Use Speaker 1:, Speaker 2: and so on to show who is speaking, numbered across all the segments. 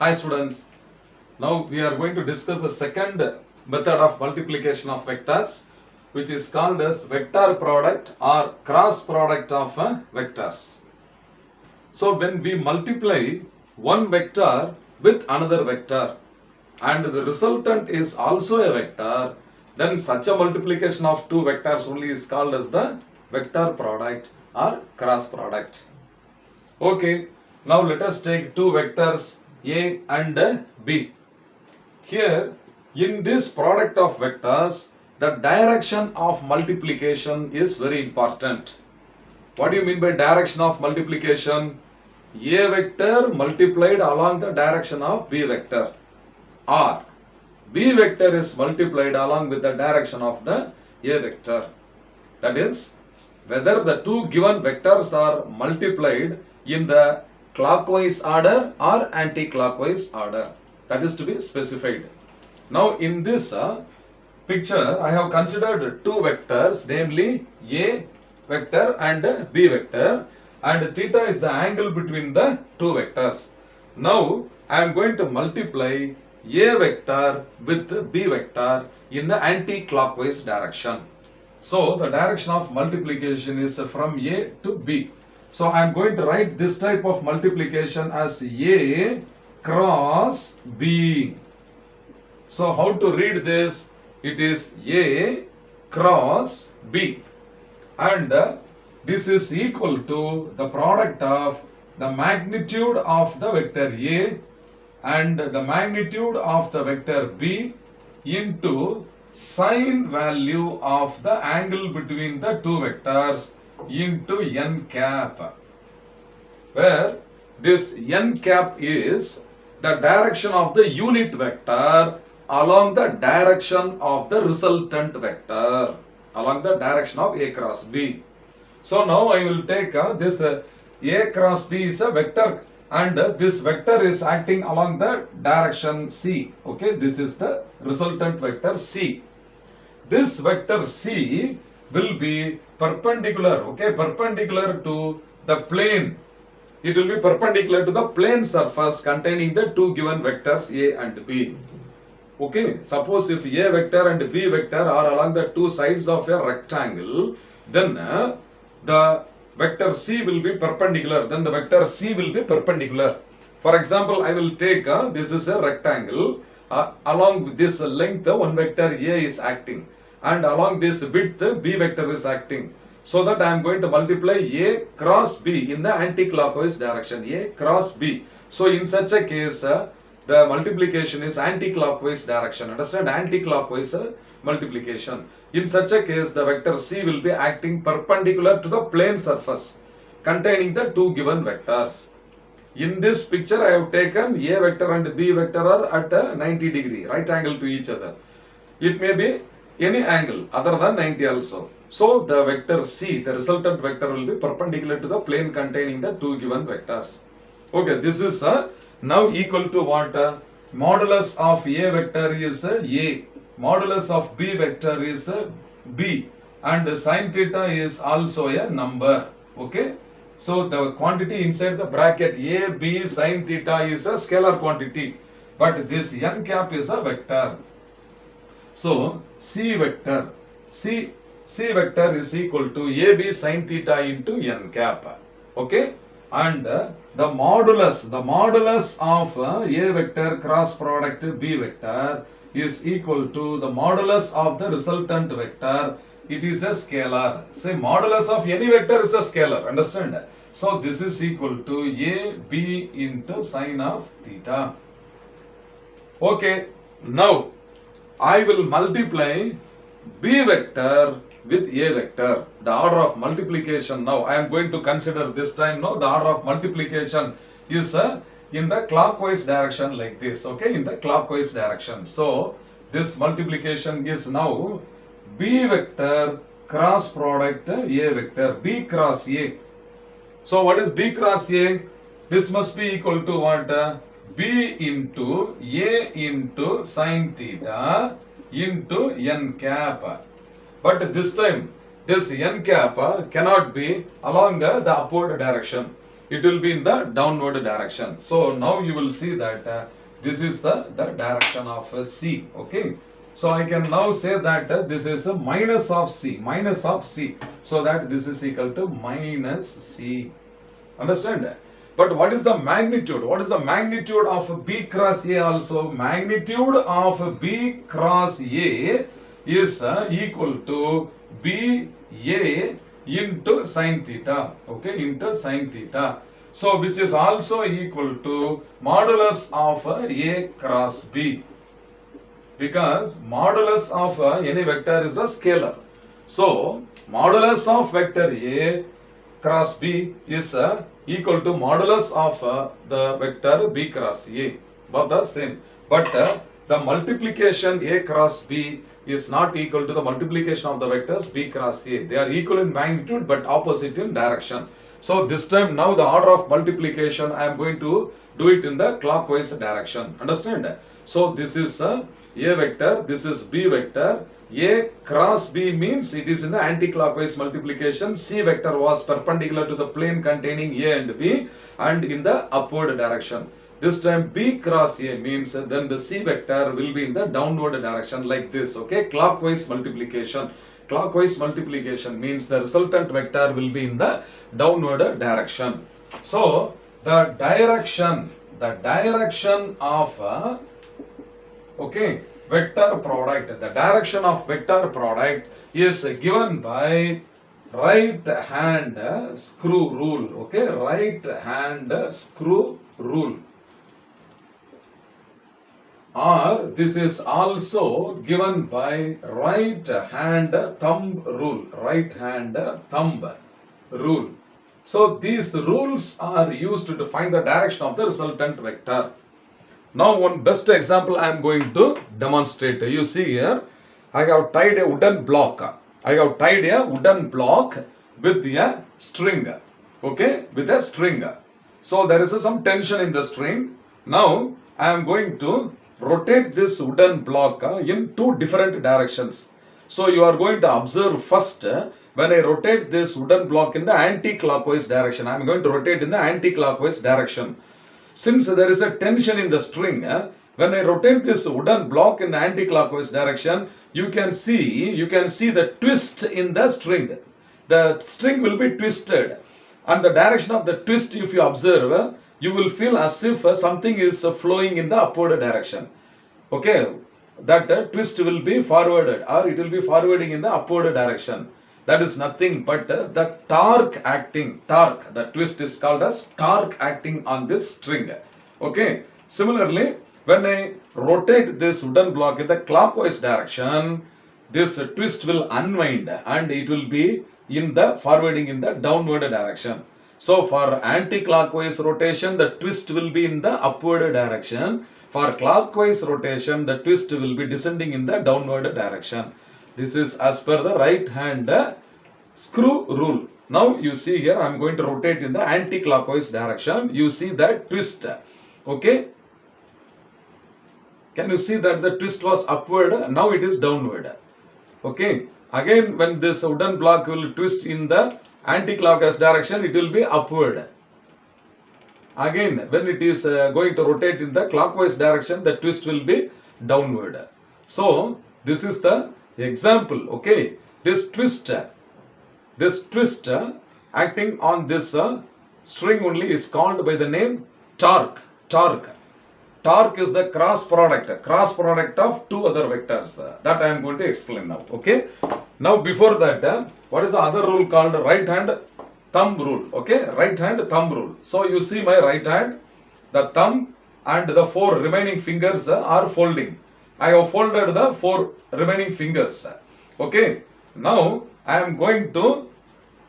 Speaker 1: Hi students, now we are going to discuss the second method of multiplication of vectors, which is called as vector product or cross product of vectors. So when we multiply one vector with another vector and the resultant is also a vector, then such a multiplication of two vectors only is called as the vector product or cross product. Okay, now let us take two vectors A and B. Here, in this product of vectors, the direction of multiplication is very important. What do you mean by direction of multiplication? A vector multiplied along the direction of B vector, or B vector is multiplied along with the direction of the A vector. That is, whether the two given vectors are multiplied in the clockwise order or anti-clockwise order. That is to be specified. Now in this picture, I have considered two vectors, namely A vector and B vector, and theta is the angle between the two vectors. Now I am going to multiply A vector with B vector in the anti-clockwise direction. So the direction of multiplication is from A to B. So I am going to write this type of multiplication as A cross B. So how to read this? It is A cross B, and this is equal to the product of the magnitude of the vector A and the magnitude of the vector B into sine value of the angle between the two vectors into n cap, where this n cap is the direction of the unit vector along the direction of the resultant vector, along the direction of A cross B. So now I will take this A cross B is a vector, and this vector is acting along the direction C. Okay, this is the resultant vector C. This vector C will be perpendicular, okay, perpendicular to the plane. It will be perpendicular to the plane surface containing the two given vectors A and B. Okay, suppose if A vector and B vector are along the two sides of a rectangle, then the vector C will be perpendicular, then the vector C will be perpendicular. For example, I will take, this is a rectangle, along this length one vector A is acting, and along this width B vector is acting. So that I am going to multiply A cross B in the anti-clockwise direction, A cross B. So in such a case, the multiplication is anti-clockwise direction. Understand? Anti-clockwise multiplication. In such a case, the vector C will be acting perpendicular to the plane surface containing the two given vectors. In this picture, I have taken A vector and B vector are at a 90 degree, right angle to each other. It may be any angle other than 90 also. So the vector C, the resultant vector, will be perpendicular to the plane containing the two given vectors. Okay, this is now equal to what? Modulus of A vector is A, modulus of B vector is B, and sin theta is also a number. Okay, so the quantity inside the bracket A, B, sin theta is a scalar quantity, but this n cap is a vector. So C vector is equal to AB sin theta into n cap. Okay, and the modulus of A vector cross product B vector is equal to the modulus of the resultant vector. It is a scalar. Say modulus of any vector is a scalar. Understand? So this is equal to AB into sin of theta. Okay, now I will multiply B vector with A vector. The order of multiplication now I am going to consider this time. Now the order of multiplication is in the clockwise direction like this. Okay, in the clockwise direction. So this multiplication is now B vector cross product A vector, B cross A. So what is B cross A? This must be equal to what? B into A into sin theta into n cap. But this time this n cap cannot be along the upward direction. it will be in the downward direction. So now you will see that this is the direction of C. Okay. So I can now say that this is a minus of C. So that this is equal to minus C. Understand? But what is the magnitude? What is the magnitude of B cross A also? Magnitude of B cross A is equal to BA into sin theta. Okay, into sin theta. So which is also equal to modulus of A cross B. Because modulus of any vector is a scalar. So modulus of vector A cross B is equal to modulus of the vector B cross A. Both are same. But the multiplication A cross B is not equal to the multiplication of the vectors B cross A. They are equal in magnitude but opposite in direction. So this time now the order of multiplication I am going to do it in the clockwise direction. Understand? So this is A vector, this is B vector. A cross B means it is in the anti-clockwise multiplication. C vector was perpendicular to the plane containing A and B and in the upward direction. This time B cross A means then the C vector will be in the downward direction like this. Okay, clockwise multiplication. Clockwise multiplication means the resultant vector will be in the downward direction. So the direction of okay, vector product, the direction of vector product is given by right hand screw rule. Okay, right hand screw rule, or this is also given by right hand thumb rule. Right hand thumb rule. So these rules are used to find the direction of the resultant vector. Now one best example I am going to demonstrate. You see here, I have tied a wooden block. I have tied a wooden block with a string. Okay, with a string. So there is some tension in the string. Now I am going to rotate this wooden block in two different directions. So you are going to observe first when I rotate this wooden block in the anti-clockwise direction. I am going to rotate in the anti-clockwise direction. Since there is a tension in the string, when I rotate this wooden block in the anti-clockwise direction, you can see the twist in the string. The string will be twisted, and the direction of the twist, if you observe, you will feel as if something is flowing in the upward direction. Okay, that twist will be forwarded, or it will be forwarding in the upward direction. That is nothing but the torque acting. Torque, the twist is called as torque acting on this string. Okay. Similarly, when I rotate this wooden block in the clockwise direction, this twist will unwind and it will be in the forwarding in the downward direction. So for anti-clockwise rotation, the twist will be in the upward direction. For clockwise rotation, the twist will be descending in the downward direction. This is as per the right hand screw rule. Now you see here I am going to rotate in the anti-clockwise direction. You see that twist. Okay. Can you see that the twist was upward? Now it is downward. Okay. Again, when this wooden block will twist in the anti-clockwise direction, it will be upward. Again, when it is going to rotate in the clockwise direction, the twist will be downward. So this is the example. Okay, this twist acting on this string only is called by the name torque. Torque is the cross product of two other vectors. That I am going to explain now. Okay. Now before that, what is the other rule called right hand thumb rule? Okay, right hand thumb rule. So you see my right hand, the thumb and the four remaining fingers are folding. I have folded the four remaining fingers. Okay. Now I am going to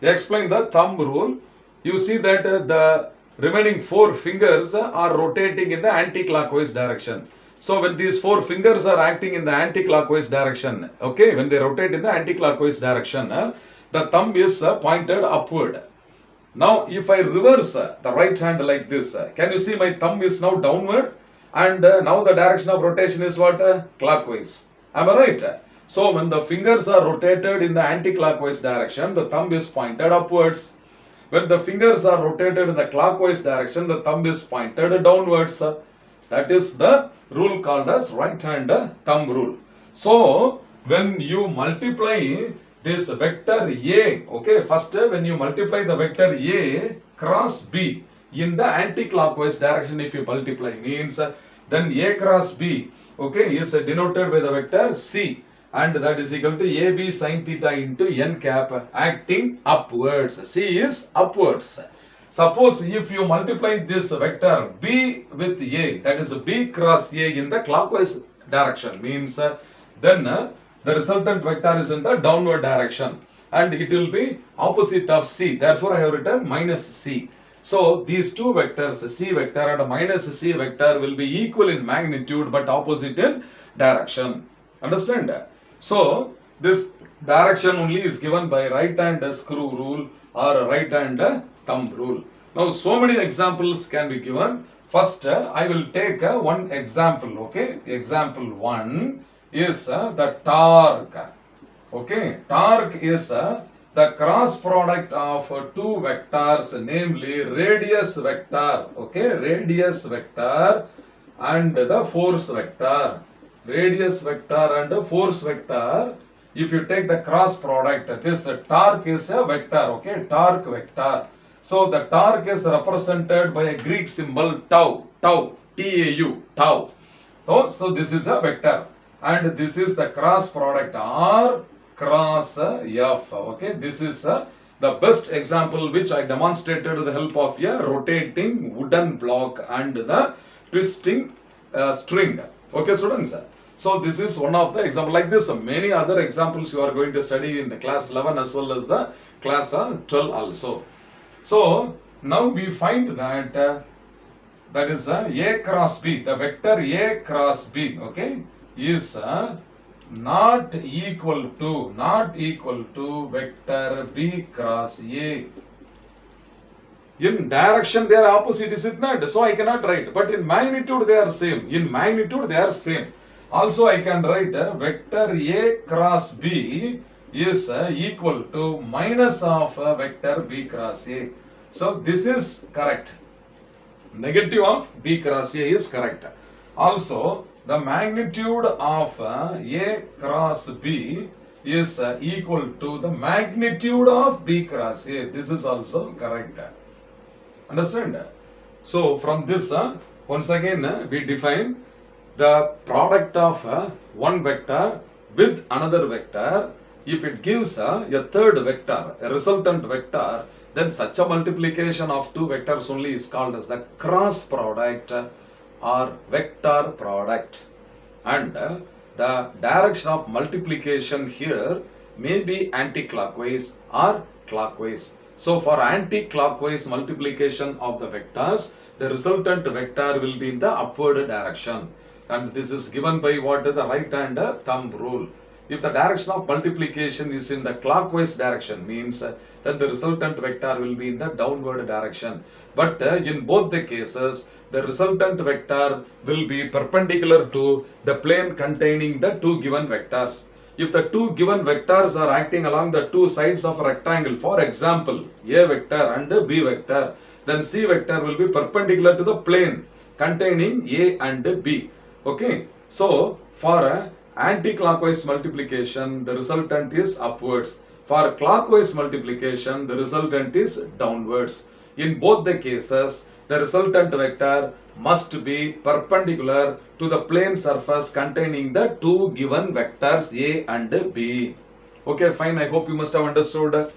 Speaker 1: explain the thumb rule. You see that the remaining four fingers are rotating in the anti-clockwise direction. So when these four fingers are acting in the anti-clockwise direction, okay, when they rotate in the anti-clockwise direction, the thumb is pointed upward. Now if I reverse the right hand like this, can you see my thumb is now downward, and now the direction of rotation is what? Clockwise. Am I right? So when the fingers are rotated in the anti-clockwise direction, the thumb is pointed upwards. When the fingers are rotated in the clockwise direction, the thumb is pointed downwards. That is the rule called as right hand thumb rule. So, when you multiply this vector A, okay, first when you multiply the vector A cross B in the anti-clockwise direction, if you multiply, means then A cross B, okay, is denoted by the vector C, and that is equal to AB sin theta into n cap acting upwards. C is upwards. Suppose if you multiply this vector B with A, that is B cross A in the clockwise direction, means then the resultant vector is in the downward direction and it will be opposite of C. Therefore, I have written minus C. So, these two vectors, C vector and minus C vector, will be equal in magnitude but opposite in direction. Understand? So, this direction only is given by right hand screw rule or right hand thumb rule. Now, so many examples can be given. First, I will take one example. Okay, example 1 is the torque. Okay, torque is the cross product of two vectors, namely radius vector. Okay, radius vector and the force vector. Radius vector and force vector. If you take the cross product, this torque is a vector. Okay, torque vector. So the torque is represented by a Greek symbol tau. Tau. T-A-U. Tau. So this is a vector. And this is the cross product R cross F. Okay, this is the best example which I demonstrated with the help of a rotating wooden block and the twisting string. Okay, students. So this is one of the example. Like this, many other examples you are going to study in the class 11 as well as the class 12 also. So now we find that that is A cross B. The vector A cross B. Okay, is not equal to vector B cross A. In direction they are opposite, is it not? So I cannot write, but in magnitude they are same. In magnitude they are same. Also I can write vector A cross B is equal to minus of vector B cross A. So this is correct. Negative of B cross A is correct. Also the magnitude of A cross B is equal to the magnitude of B cross A. This is also correct. Understand? So from this, once again we define the product of one vector with another vector. If it gives a third vector, a resultant vector, then such a multiplication of two vectors only is called as the cross product or vector product. And the direction of multiplication here may be anti-clockwise or clockwise. So for anti-clockwise multiplication of the vectors, the resultant vector will be in the upward direction. And this is given by what is the right hand thumb rule. If the direction of multiplication is in the clockwise direction, means then the resultant vector will be in the downward direction. But in both the cases, the resultant vector will be perpendicular to the plane containing the two given vectors. If the two given vectors are acting along the two sides of a rectangle, for example, A vector and B vector, then C vector will be perpendicular to the plane containing A and B. Okay, so for anti-clockwise multiplication, the resultant is upwards. For clockwise multiplication, the resultant is downwards. In both the cases, the resultant vector must be perpendicular to the plane surface containing the two given vectors A and B. Okay, fine. I hope you must have understood.